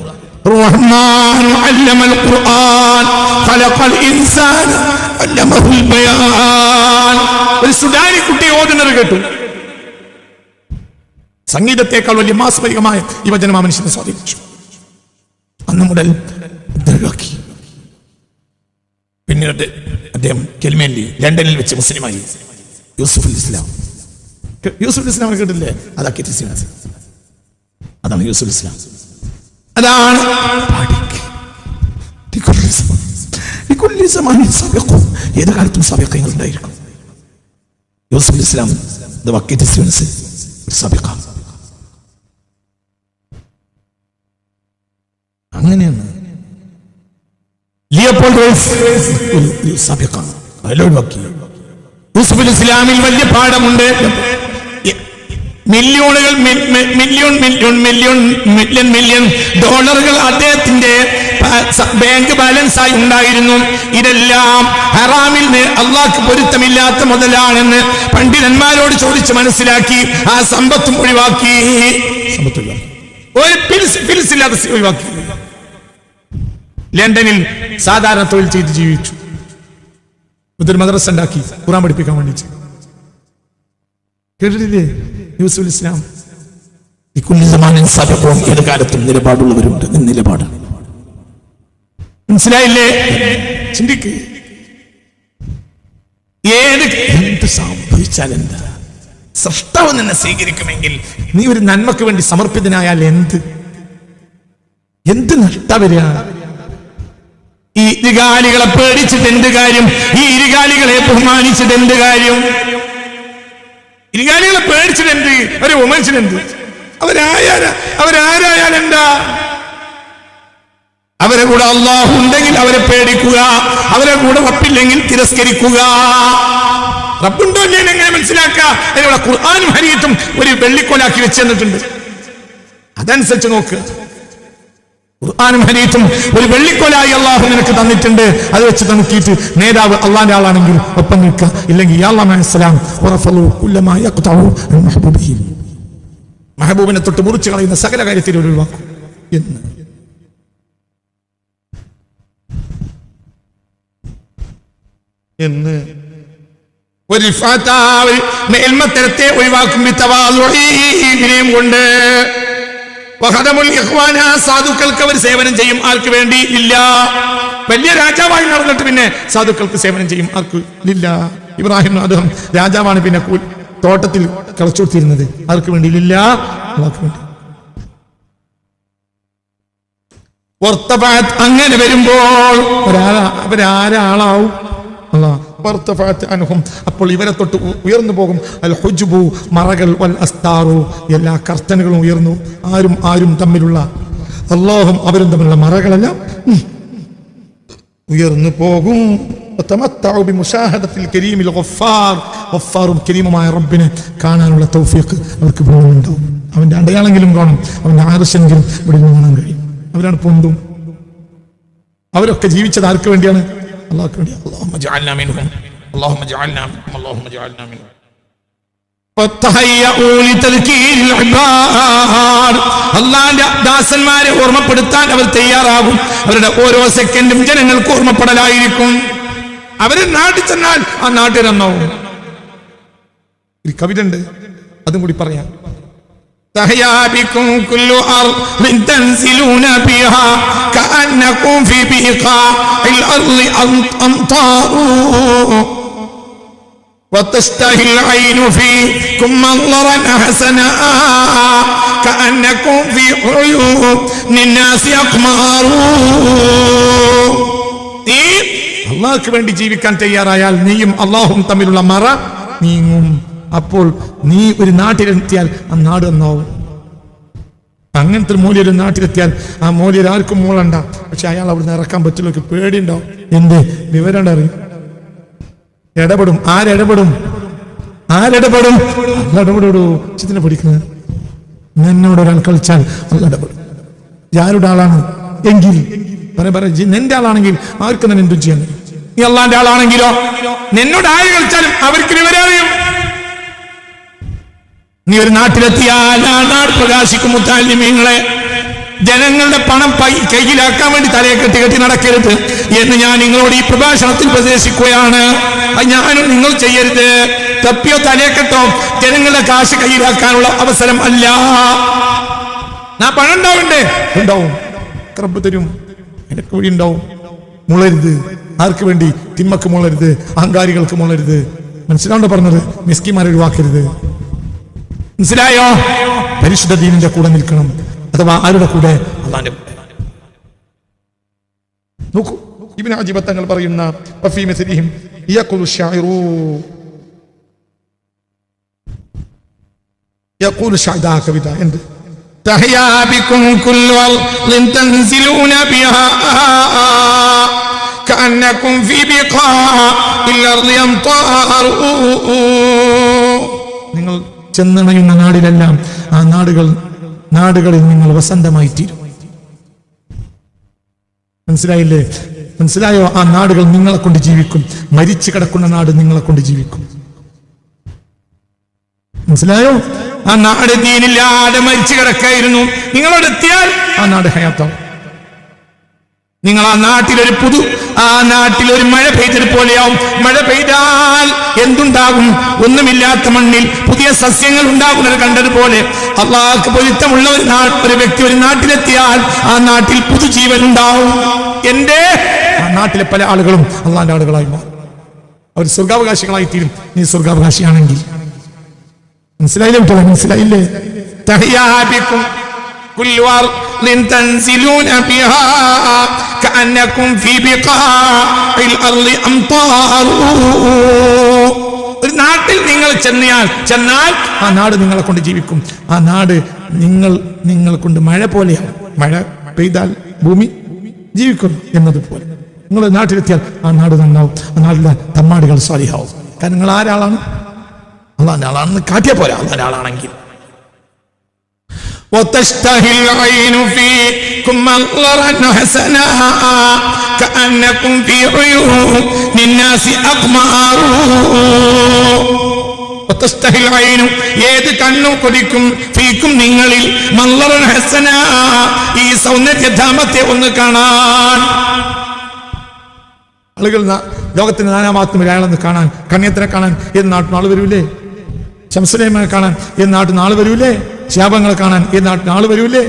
റഹ്മാൻ അല്ലമൽ ഖുർആൻ ഖലഖൽ ഇൻസാന അല്ലമഹുൽ ബയാൻ. ഒരു സുഡാനി കുട്ടി ഓതുന്നത് കേട്ടു. സംഗീതത്തെക്കാൾ വലിയ മാസ്മരികമായ ഈ വചനം ആ മനുഷ്യനെ സ്വാധീനിച്ചു. അന്ന് മുതൽ ഒഴിവാക്കി. പിന്നീട് അദ്ദേഹം കെൽമേലി ലണ്ടനിൽ വെച്ച് മുസ്ലിമായി. യൂസുഫുൽ ഇസ്ലാം കേട്ടില്ലേ? അതാണ് യൂസുഫുൽ ഇസ്ലാം. അതാണ് ഏത് കാലത്തും സബീഖകൾ ഉണ്ടായിരിക്കും. യൂസുഫുൽ ഇസ്ലാം ഒരു സബീഖ. അങ്ങനെയാണ് ലിയോപോൾഡ് ഒരു സബീഖാണ്. യൂസുഫുൽ ഇസ്ലാമിൽ വലിയ പാഠമുണ്ട്. മില്യൺ ഡോളറുകൾ അദ്ദേഹത്തിന്റെ ബാങ്ക് ബാലൻസ് ആയി ഉണ്ടായിരുന്നു. ഇതെല്ലാം ഹറാമിൽ അള്ളാഹ്ക്ക് പൊരുത്തമില്ലാത്ത മുതലാണെന്ന് പണ്ഡിതന്മാരോട് ചോദിച്ച് മനസ്സിലാക്കി ആ സമ്പത്തും ഒഴിവാക്കി. ഒരു പിൽസില്ലാതെ ഒഴിവാക്കി. ലണ്ടനിൽ സാധാരണ തൊഴിൽ ചെയ്ത് ജീവിച്ചു. ഒരു മദ്രസ ഉണ്ടാക്കി ഖുർആൻ പഠിപ്പിക്കാൻ വേണ്ടിയിട്ട്. കേട്ടിട്ടില്ലേ യൂസുഫ് ഇസ്ലാം? ഏത് കാലത്തും നിലപാടുള്ളവരുണ്ട്. നിലപാട് മനസ്സിലായില്ലേ? ചിന്തിക്ക്. എന്ത് സംഭവിച്ചാൽ എന്താ? സൃഷ്ടാവ് നിന്നെ സ്വീകരിക്കുമെങ്കിൽ നീ ഒരു നന്മക്ക് വേണ്ടി സമർപ്പിതനായാൽ എന്ത് നഷ്ട വരിക? ഈ ഇരുകാലികളെ പേടിച്ചിട്ട് എന്ത് കാര്യം? ഈ ഇരുകാലികളെ ബഹുമാനിച്ചിട്ട് എന്ത് കാര്യം? ഇരുകാലികളെ പേടിച്ചിട്ട് എന്ത്? അവരെ ബഹുമാനിച്ചിട്ട് എന്ത്? അവരാരായാൽ എന്താ? അവരെ കൂടെ അല്ലാഹു ഉണ്ടെങ്കിൽ അവരെ പേടിക്കുക, അവരെ കൂടെ റബ്ബില്ലെങ്കിൽ തിരസ്കരിക്കുക. റബ്ബുണ്ടോ ഇല്ലേ എങ്ങനെ മനസ്സിലാക്കുക? അതിനുള്ള ഖുർആനും ഹദീസും ഒരു വെള്ളിക്കോലാക്കി വെച്ച് തന്നിട്ടുണ്ട്. അതനുസരിച്ച് നോക്കുക. ഖുർആനും ഹദീസും ഒരു വെള്ളിക്കോലായി അല്ലാഹു നിനക്ക് തന്നിട്ടുണ്ട്. അത് വെച്ച് നോക്കിയിട്ട് നേതാവ് അള്ളാന്റെ ആളാണെങ്കിൽ ഒപ്പം നിൽക്കുക, ഇല്ലെങ്കിൽ മെഹബൂബിനെ തൊട്ട് മുറിച്ചു കളയുന്ന സകല കാര്യത്തിൽ ഒഴിവാക്കും എന്ന് ഒരു മേൽമത്തരത്തെ ഒഴിവാക്കും വിനയം കൊണ്ട്. സാധുക്കൾക്ക് അവർ സേവനം ചെയ്യും. ആർക്ക് വേണ്ടി? ഇല്ല. വലിയ രാജാവായി നടന്നിട്ട് പിന്നെ സാധുക്കൾക്ക് സേവനം ചെയ്യും. ആർക്ക്? ഇല്ല. ഇബ്രാഹിം അദ്ദേഹം രാജാവാണ്, പിന്നെ തോട്ടത്തിൽ കളിച്ചോട്ടിരുന്നത്. ആർക്ക് വേണ്ടി? ഇല്ല. ആർക്ക് വേണ്ടി? അങ്ങനെ വരുമ്പോൾ അവരാരാളാവും? അപ്പോൾ ഇവരെ തൊട്ട് ഉയർന്നു പോകും അൽ ഹുജ്ബു, മറകൾ, വൽ അസ്താറു, എല്ലാ കർട്ടനുകളും ഉയർന്നു. ആരും തമ്മിലുള്ള അല്ലാഹും അവരും തമ്മിലുള്ള മറകളെല്ലാം ഉയർന്നു പോകും. കരീമുമായ റബ്ബിനെ കാണാനുള്ള തൗഫീഖ് അവർക്ക് ഉണ്ടാവും. അവന്റെ അടയാളെങ്കിലും കാണും, അവന്റെ ആദർശെങ്കിലും ഇവിടെ കാണാൻ കഴിയും. അവരാണ് പൊന്തും. അവരൊക്കെ ജീവിച്ചത് ആർക്ക് വേണ്ടിയാണ്? അല്ലാഹുവിന് വേണ്ടി. അല്ലാഹുമ്മ ജഅൽനാ മിൻഹും, അല്ലാഹുമ്മ ജഅൽനാ മിൻഹും, അല്ലാഹുമ്മ ജഅൽനാ മിൻഹും. അല്ലാഹുവിന്റെ ദാസന്മാരെ ഓർമ്മപ്പെടുത്താൻ അവർ തയ്യാറാകും. അവരുടെ ഓരോ സെക്കൻഡും ജനങ്ങൾക്ക് ഓർമ്മപ്പെടലായിരിക്കും. അവര് നാട്ടിൽ ചെന്നാൽ ആ നാട്ടിൽ നന്നാവും. ഒരു കവിതയുണ്ട്, അതും കൂടി പറയാം. تحيا بكم كل أرض تنزلون بها كأنكم في بقاع الأرض أمطار وتشتهي العين فيكم منظرا حسنا كأنكم في عيون الناس أقمار. അള്ളാഹുക്ക് വേണ്ടി ജീവിക്കാൻ തയ്യാറായാൽ നീയും അള്ളാഹും തമ്മിലുള്ള മറ നീങ്ങും. അപ്പോൾ നീ ഒരു നാട്ടിലെത്തിയാൽ ആ നാട് എന്നാവും. അങ്ങനത്തെ മൂല്യം ഒരു നാട്ടിലെത്തിയാൽ ആ മൂല്യം ആർക്കും മൂളണ്ട. പക്ഷെ അയാൾ അവിടുന്ന് ഇറക്കാൻ പറ്റില്ല. പേടിയുണ്ടാവും. എന്ത് വിവരം അറിയും? ഇടപെടും. ആരിടപെടും? ഇടപെടൂ. ചിത്തിനെ പഠിക്കുന്നത് എന്നോട് ഒരാൾ കളിച്ചാൽ അല്ല ഇടപെടും. ആരുടെ ആളാണ് എങ്കിൽ നിന്റെ ആളാണെങ്കിൽ ആർക്ക് തന്നെ എന്തും ചെയ്യാൻ. നീ അള്ളാന്റെ ആളാണെങ്കിലോ നിന്നോട് ആര് കളിച്ചാലും അവർക്ക് വിവരം അറിയും. നീ ഒരു നാട്ടിലെത്തിയാൽ ആ നാട് പ്രകാശിക്കും. മുത്താലിമീങ്ങളെ, ജനങ്ങളുടെ പണം കയ്യിലാക്കാൻ വേണ്ടി തലയെ കെട്ടി നടക്കരുത് എന്ന് ഞാൻ നിങ്ങളോട് ഈ പ്രഭാഷണത്തിൽ ഉപദേശിക്കുകയാണ്. ഞാനും നിങ്ങൾ ചെയ്യരുത്. തപ്പിയോ തലയെക്കെട്ടോ ജനങ്ങളുടെ കാശ് കയ്യിലാക്കാനുള്ള അവസരം അല്ല. പണം ഉണ്ടാവും, റബ്ബ് തരും, എനിക്ക് വഴി ഉണ്ടാവും. മുളരുത്. ആർക്ക് വേണ്ടി? തിന്മക്ക് മുളരുത്, അഹങ്കാരികൾക്ക് മുളരുത്. മനസ്സിലാണ്ടോ പറഞ്ഞത്? മിസ്കിമാരെ ഒഴിവാക്കരുത്. മനസ്സിലായോ? പരിശുദ്ധ ദീനിന്റെ കൂടെ നിൽക്കണം. അഥവാ ആരുടെ കൂടെ? അല്ലാഹുവിന്റെ കൂടെ. നോക്കൂ, ഇബ്നു അജീബ തങ്ങൾ പറയുന്ന വഫീ മിസ്ലിഹിം യഖൂലു ശാഇറു കവിത എന്ത്? തഹയാ ബികും കുല്ലു അർളിൻ തൻസിലൂന ബിഹാ കഅന്നകും ഫീ ബിഖാഇൽ അർളി അംതാറു. നിങ്ങൾ ചെന്നണയുന്ന നാടിലെല്ലാം ആ നാടുകളിൽ നിങ്ങൾ വസന്തമായി തീരും. മനസ്സിലായില്ലേ? മനസ്സിലായോ? ആ നാടുകൾ നിങ്ങളെ കൊണ്ട് ജീവിക്കും. മരിച്ചു കിടക്കുന്ന നാട് നിങ്ങളെ കൊണ്ട് ജീവിക്കും. മനസ്സിലായോ? ആ നാട് ദീനില്ലാതെ മരിച്ചു കിടക്കായിരുന്നു. നിങ്ങളോട് എത്തിയാൽ ആ നാട് ഹയാത്താവും. നിങ്ങൾ ആ നാട്ടിലൊരു മഴ പെയ്തതുപോലെയാവും. മഴ പെയ്താൽ എന്തുണ്ടാകും? ഒന്നുമില്ലാത്ത മണ്ണിൽ പുതിയ സസ്യങ്ങൾ ഉണ്ടാകുന്നത് കണ്ടതുപോലെ അള്ളാഹ്ക്ക് പൊരുത്തമുള്ള ഒരു വ്യക്തി ഒരു നാട്ടിലെത്തിയാൽ ആ നാട്ടിൽ പുതുജീവൻ ഉണ്ടാവും. ആ നാട്ടിലെ പല ആളുകളും അള്ളാന്റെ ആളുകളായി മാറും. അവർ സ്വർഗാവകാശികളായി തീരും. നീ സ്വർഗാവകാശിയാണെങ്കിൽ. മനസ്സിലായില്ലേ? തഹിയാബിക്കും تنزلون بها كأنكم في بقاع الأرض أمطار. ഒരു നാട്ടിൽ നിങ്ങൾ ചെന്നാൽ ആ നാട് നിങ്ങളെ കൊണ്ട് ജീവിക്കും. ആ നാട് നിങ്ങൾ കൊണ്ട് മഴ പോലെയാണ്. മഴ പെയ്താൽ ഭൂമി ജീവിക്കും എന്നതുപോലെ നിങ്ങൾ നാട്ടിലെത്തിയാൽ ആ നാട് നന്നാവും. ആ നാട്ടിലെ തമ്മാടികൾ സാലിഹാവും. കാരണം നിങ്ങൾ ആരാളാണ്? അള്ളാന്റെ ആളാണെന്ന് കാട്ടിയ പോലെ അള്ളാന്റെ ആളാണെങ്കിൽ. وتشتهي العين فيكم منظرا حسنا كأنكم في عيون الناس أقمار. وتشتهي العين ഏത് കണ്ണും കൊതിക്കും ഫീക്കും നിങ്ങളിൽ മൻളറൻ ഹസന ഈ സൗന്ദര്യധാമത്തെ ഒന്ന് കാണാൻ. ആളുകൾ ലോകത്തിന്റെ നാനാഭാഗത്തും അയാളെന്ന് കാണാൻ, കണ്യത്തിനെ കാണാൻ ഏത് നാട്ടിൽ ആൾ വരൂലേ? ശംസുലൈമാനെ കാണാൻ ഏത് നാട്ടിൽ ആൾ വരൂലേ? ശാപങ്ങളെ കാണാൻ ഏത് നാട്ടിൽ ആൾ വരൂലേ?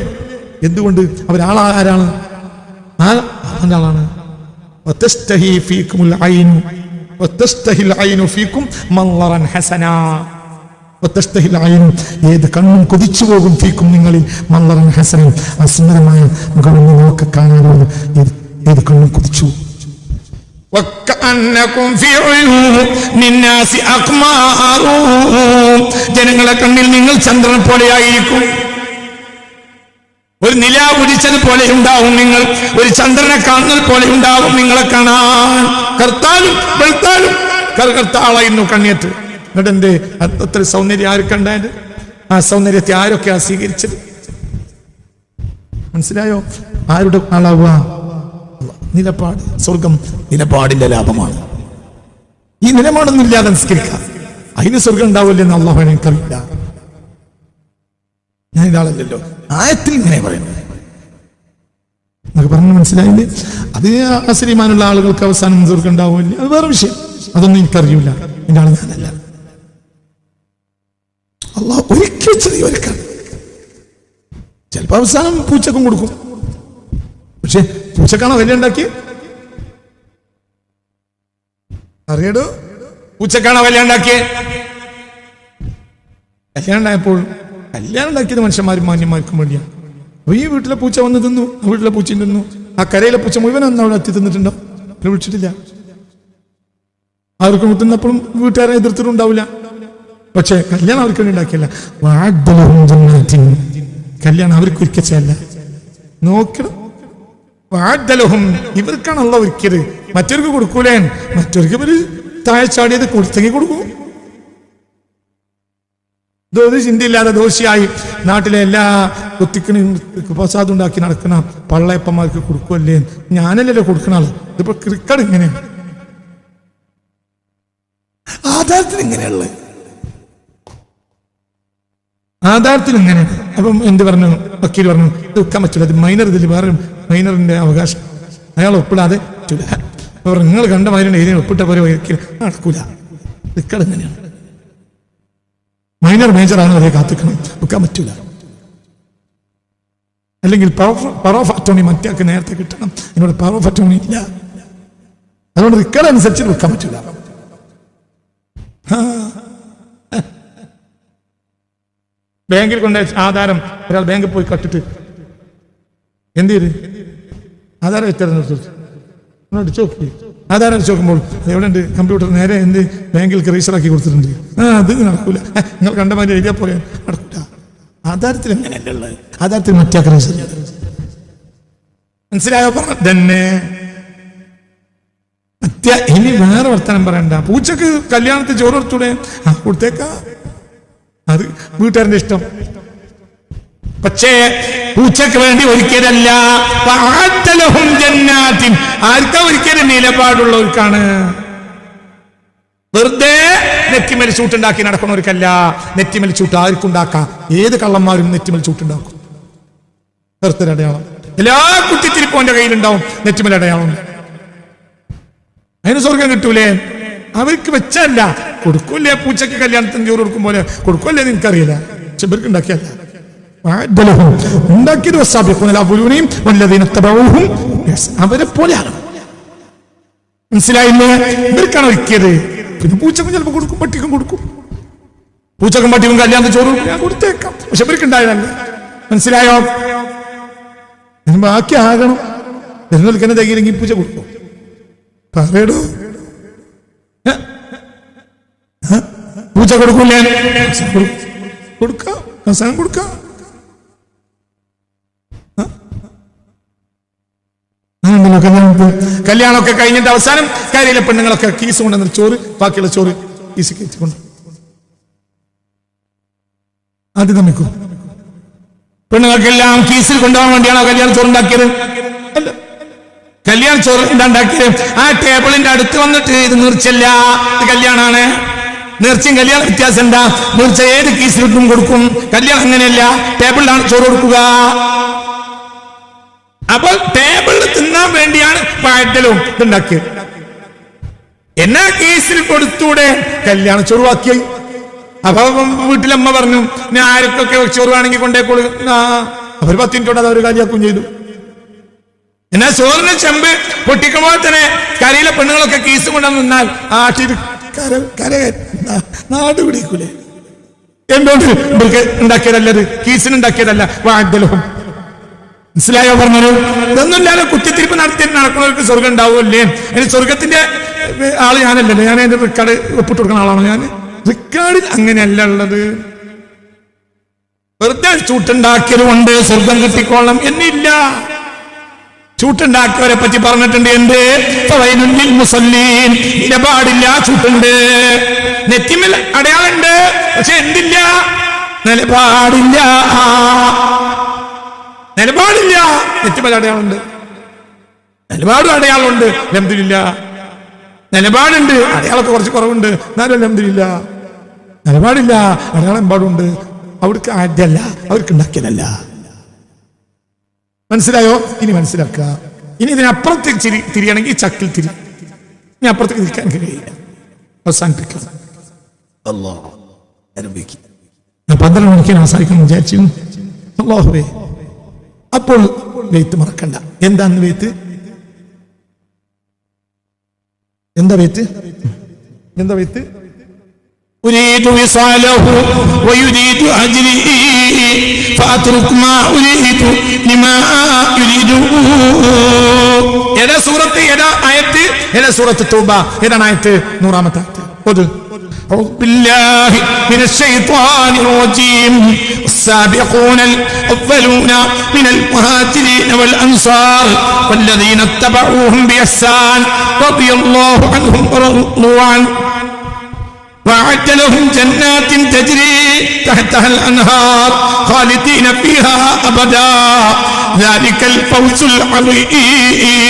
എന്തുകൊണ്ട്? അവരാളാരാണ്? അവന്റെ ആളാണ്. ഏത് കണ്ണും കൊതിച്ചു പോകും ഫീക്കും നിങ്ങളിൽ മൻളറൻ ഹസനൻ അസുന്ദരമായ മുഖം നോക്കി കാണാനുള്ള ഏത് കണ്ണും കൊതിച്ചു. ജനങ്ങളെ കണ്ണിൽ നിങ്ങൾ ചന്ദ്രൻ പോലെയായിരിക്കും. ഒരു നിലാവ് ഉദിച്ചത് പോലെ ഉണ്ടാവും നിങ്ങൾ. ഒരു ചന്ദ്രനെ കാണുന്നത് പോലെ ഉണ്ടാവും നിങ്ങളെ കാണാൻ. കർത്താലും വെളുത്താലും കറുകർത്താളായിരുന്നു കണ്ണിയത്ത്. എന്നിട്ട് എന്റെ അത്ര സൗന്ദര്യം ആർക്കുണ്ടായത്? ആ സൗന്ദര്യത്തെ ആരൊക്കെയാ സ്വീകരിച്ചത്? മനസ്സിലായോ? ആരുടെ ആളാവുക? നിലപാട്. സ്വർഗം നിലപാടിന്റെ ലാഭമാണ്. ഈ നിലപാടൊന്നും ഇല്ലാതെ നിസ്കരിക്കാം. അതിന് സ്വർഗം ഉണ്ടാവില്ലെന്ന് അള്ളാഹു എനിക്കറിയില്ല. ഞാൻ ഇതാളല്ലല്ലോ. ആയത്തിൽ ഇങ്ങനെ പറയുന്നത് നമുക്ക് പറഞ്ഞു മനസ്സിലായില്ലേ? അത് അസ്ലിമാനുള്ള ആളുകൾക്ക് അവസാനം സ്വർഗം ഉണ്ടാവില്ല, അത് വേറെ വിഷയം. അതൊന്നും എനിക്കറിയില്ല. എന്റെ ആൾ ഞാനല്ല. അള്ളാഹു ഒരിക്കൽ ചെറിയൊരുക്കാണ്. ചിലപ്പോ അവസാനം പൂച്ചക്കും കൊടുക്കും. പക്ഷെ പൂച്ചക്കാണോ വില ഉണ്ടാക്കി? അറിയടോ, പൂച്ചക്കാണോ വില ഉണ്ടാക്കിയേ? കല്യാണം ഉണ്ടായപ്പോൾ കല്യാണം ഉണ്ടാക്കിയത് മനുഷ്യന്മാരും മാന്യന്മാർക്കും വേണ്ടിയാണ്. അപ്പൊ ഈ വീട്ടിലെ പൂച്ച വന്ന് തിന്നു, ആ വീട്ടിലെ പൂച്ചയും തിന്നു. ആ കരയിലെ പൂച്ച മുഴുവൻ ഒന്നും അവിടെ എത്തി തിന്നിട്ടുണ്ടോ? വിളിച്ചിട്ടില്ല. അവർക്ക് തിന്നപ്പോഴും വീട്ടുകാരെ എതിർത്തിട്ടുണ്ടാവില്ല. പക്ഷെ കല്യാണം അവർക്ക് വേണ്ടി ഉണ്ടാക്കിയല്ല. കല്യാണം അവർക്ക് ഒരിക്കച്ചല്ല. നോക്കണം. ഇവർക്കാണല്ലോ ഒരിക്കല്. മറ്റവർക്ക് കൊടുക്കൂലേ? മറ്റവർക്ക് ഇവര് താഴെ ചാടിയത് കൊടുത്തെങ്കിൽ കൊടുക്കൂ. ഇതൊരു ചിന്തയില്ലാതെ ദോഷിയായി നാട്ടിലെ എല്ലാ കുത്തിക്കണയും പ്രസാദം ഉണ്ടാക്കി നടക്കുന്ന പള്ളയപ്പന്മാർക്ക് കൊടുക്കുമല്ലേ? ഞാനല്ലല്ലോ കൊടുക്കണ ആള്. ഇതിപ്പോ ക്രിക്കറ്റ് ഇങ്ങനെയാണ്. ആധാരത്തിന് ഇങ്ങനെയുള്ള ആധാരത്തിന് ഇങ്ങനെയാണ്. അപ്പം എന്ത് പറഞ്ഞു? വക്കീൽ പറഞ്ഞു ഇത് വെക്കാൻ പറ്റില്ല, അത് മൈനർ, ഇതിൽ വേറെ മൈനറിന്റെ അവകാശം. അയാൾ ഒപ്പിടാതെ നിങ്ങൾ കണ്ട മൈനറിന്റെ ഏരിയ ഒപ്പിട്ട പോലെ നടക്കൂല. ക്രിക്കറ്റ് ഇങ്ങനെയാണ്. മൈനർ മേജറാണ് വരെ കാത്തിക്കണം, വെക്കാൻ പറ്റൂല. അല്ലെങ്കിൽ പവർ ഓഫ് അറ്റോണി മറ്റേക്ക് നേരത്തെ കിട്ടണം. എന്നോട് പവർ ഓഫ് അറ്റോണി ഇല്ല. അതുകൊണ്ട് റിക്കർഡ് അനുസരിച്ച് വെക്കാൻ പറ്റൂല. ബാങ്കിൽ കൊണ്ട് ആധാരം ഒരാൾ ബാങ്കിൽ പോയി കട്ടിട്ട് എന്ത് ചെയ്ത് ആധാരം അടിച്ചു നോക്കി. ആധാരം അടിച്ചു നോക്കുമ്പോൾ എവിടെ ഉണ്ട്? കമ്പ്യൂട്ടർ നേരെ എന്ത് ബാങ്കിൽ രജിസ്റ്റർ ആക്കി കൊടുത്തിട്ടുണ്ട്. അത് നടക്കൂല. നിങ്ങൾ കണ്ട മാതിരി എഴുതിയാൽ പോലെ നടക്കൂല. ആധാരത്തിൽ എങ്ങനെയല്ല ഉള്ളത്? ആധാരത്തിൽ മറ്റേ രജിസ്റ്റർ. മനസ്സിലായോ? തന്നെ ഇനി വേറെ വർത്തമാനം പറയണ്ട. പൂച്ചക്ക് കല്യാണത്തിൽ ചോറ് കൊടുത്തൂടെ? കൊടുത്തേക്കാ, അത് വീട്ടുകാരന്റെ ഇഷ്ടം. പക്ഷേ പൂച്ചക്ക് വേണ്ടി ഒരിക്കലല്ല. ആർക്കാ ഒരിക്കലും നിലപാടുള്ളവർക്കാണ്. വെറുതെ നെറ്റിമേൽ ചൂട്ടുണ്ടാക്കി നടക്കണവർക്കല്ല. നെറ്റിമേൽ ചൂട്ട് ആർക്കുണ്ടാക്കാം. ഏത് കള്ളന്മാരും നെറ്റിമേൽ ചൂട്ടുണ്ടാക്കും. വെറുതെ അടയാളം. എല്ലാ കുത്തിത്തിരിപ്പും അവന്റെ കയ്യിലുണ്ടാവും, നെറ്റിമലടയാളം. അതിന് സ്വർഗം കിട്ടൂലേ? അവർക്ക് വെച്ചല്ല, കൊടുക്കൂല്ലേ? പൂച്ചക്ക് കല്യാണത്തിന് ചോറ് കൊടുക്കും പോലെ കൊടുക്കുമല്ലേ? നിനക്കറിയില്ല. പക്ഷെ ഇവർക്ക് ഉണ്ടാക്കിയല്ല, ഉണ്ടാക്കിയത് അവരെ പോലെയാണ്. മനസ്സിലായില്ലേ? ഇവർക്കാണ് ഒരുക്കിയത്. പിന്നെ പൂച്ചക്കും ചിലപ്പോൾ കൊടുക്കും, പട്ടിക്കും കൊടുക്കും. പൂച്ചക്കും പട്ടിക്കും കല്യാണത്തിന് ചോറ് ഞാൻ കൊടുത്തേക്കാം, പക്ഷെ ഇവർക്ക് ഉണ്ടായതല്ല. മനസ്സിലായോ? ബാക്കി ആകണം. നിൽക്കുന്ന തയ്യില്ലെങ്കിൽ പൂച്ച കൊടുക്കും. പറയടോ, പൂച്ച കൊടുക്കൂലേ? കൊടുക്കാം, അവസാനം കൊടുക്കാം. കല്യാണമൊക്കെ കഴിഞ്ഞിട്ട് അവസാനം കാര്യയിലെ പെണ്ണുങ്ങളൊക്കെ കീസ് കൊണ്ടുവന്ന ചോറ്, ബാക്കിയുള്ള ചോറ് കീസ് കയറ്റിക്കൊണ്ട് അത് തമ്മിക്കും. പെണ്ണുങ്ങൾക്കെല്ലാം കീസിൽ കൊണ്ടുപോകാൻ വേണ്ടിയാണോ കല്യാണ ചോറ് ഉണ്ടാക്കിയത്? അല്ല. കല്യാണ ചോറ് ഉണ്ടാക്കിയത് ആ ടേബിളിന്റെ അടുത്ത് വന്നിട്ട് ഇത് നീർച്ചല്ല, ഇത് കല്യാണാണ്. നേർച്ചയും കല്യാണം വ്യത്യാസം എന്താ? നേർച്ച ഏത് കീസിലിട്ടും കൊടുക്കും, കല്യാണം അങ്ങനെയല്ല, ടേബിളിലാണ് ചോറ് കൊടുക്കുക. അപ്പൊ ടേബിളിൽ തിന്നാൻ വേണ്ടിയാണ് പായറ്റലും ഇതുണ്ടാക്കിയത്. എന്നാ കേസിൽ കൊടുത്തൂടെ? കല്യാണ ചോറുവാക്കിയായി. അപ്പൊ വീട്ടിലമ്മ പറഞ്ഞു, ഞാൻ ആർക്കൊക്കെ ചോറ് വേണമെങ്കിൽ കൊണ്ടേക്കോളൂ. അവർ 10 മിനിറ്റ് കൊണ്ട് അത് അവർ കാര്യമാക്കുകയും ചെയ്തു. എന്നാ ചോറിന് ചെമ്പ് പൊട്ടിക്കുമ്പോൾ തന്നെ കരയിലെ പെണ്ണുങ്ങളൊക്കെ കീസ് കൊണ്ടുവന്ന് നിന്നാൽ നാട് പിടിക്കൂലേ? എന്തുകൊണ്ട്? ഇവർക്ക് ഉണ്ടാക്കിയതല്ലത്, കീസിന് ഉണ്ടാക്കിയതല്ല. വാദ്യലഹും. മനസ്സിലായോ പറഞ്ഞത്? ഇതൊന്നുമില്ലാതെ കുത്തിത്തിരിപ്പ് നടക്കുന്നവർക്ക് സ്വർഗം ഉണ്ടാവുമല്ലേ? അതിന് സ്വർഗത്തിന്റെ ആള് ഞാനല്ലല്ലോ, ഞാൻ അതിന്റെ റെക്കോർഡ് ഒപ്പിട്ട് കൊടുക്കുന്ന ആളാണ് ഞാൻ. റെക്കോർഡിൽ അങ്ങനെയല്ല ഉള്ളത്. വെറുതെ ചൂട്ടുണ്ടാക്കിയത് കൊണ്ട് സ്വർഗം കിട്ടിക്കോളണം എന്നില്ല. ചൂട്ടുണ്ടാക്കിയവരെ പറ്റി പറഞ്ഞിട്ടുണ്ട്. എന്ത്? മുസല്ലീൻ, നിലപാടില്ല, ചൂട്ടുണ്ട്. നെറ്റിമേൽ അടയാളുണ്ട്, പക്ഷെ എന്തില്ല? നിലപാടില്ല. നിലപാടില്ല. നെറ്റിമേൽ അടയാളുണ്ട്, നിലപാടും അടയാളമുണ്ട്. അൽഹംദുലില്ലാ. നിലപാടുണ്ട്, അടയാളൊക്കെ കുറച്ച് കുറവുണ്ട്, എന്നാലും അൽഹംദുലില്ലാ. നിലപാടില്ല, അടയാളം എമ്പാടുണ്ട്. അവർക്ക് ആദ്യമല്ല, അവർക്ക് ഉണ്ടാക്കിയതല്ല. മനസ്സിലായോ? ഇനി മനസ്സിലാക്കുക. ഇനി ഇതിനപ്പുറത്തേക്ക് തിരിയണമെങ്കിൽ ചക്കിൽ തിരി. ഇനി അപ്പുറത്തേക്ക് തിരിക്കാൻ കഴിയില്ല. അവസാനിപ്പിക്കാം. ഞാൻ 12 മണിക്കാണ് അവസാനിക്കണം വിചാരിച്ചു. അല്ലാഹുവേ, അപ്പോൾ വെയ്ത്ത് മറക്കണ്ട. എന്താന്ന് വെയ്ത്ത്? എന്താ വെയ്ത്ത്? എന്താ വെയ്ത്ത്? أريد وصاله ويريد أجري فأترك ما أريد لما يريد. ഏതാ സൂറത്ത്? ഏതാ ആയത്ത്? ഏതാ സൂറത്ത്? തൗബ. ഏതാണ് ആയത്ത്? 100-ാമത്തെ ആയത്ത്. ഓത്. أعوذ بالله من الشيطان الرجيم. السابقون الأولون من المهاجرين والأنصار والذين اتبعوهم بإحسان رضي الله عنهم ورضوا عنه وأعد لهم جنات تجري تحتها الأنهار خالدين فيها أبدا ذلك الفوز العظيم.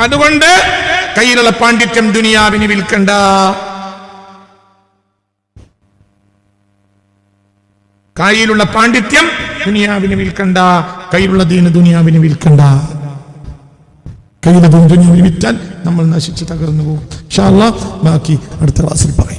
അതുകൊണ്ട് കയ്യിലുള്ള പാണ്ഡിത്യം ദുനിയാവിന് വിൽക്കണ്ട. കയ്യിലുള്ള പാണ്ഡിത്യം ദുനിയാവിന് വിൽക്കണ്ട. കയ്യിലുള്ള ദീന് ദുനിയാവിന് വിൽക്കണ്ട. കയ്യിലെ ദുനിയാവിന് വിറ്റാൽ നമ്മൾ നശിച്ച് തകർന്നു പോകും. ഇൻഷാ അല്ലാഹ് ബാക്കി അടുത്ത ക്ലാസ്സിൽ പറയാം.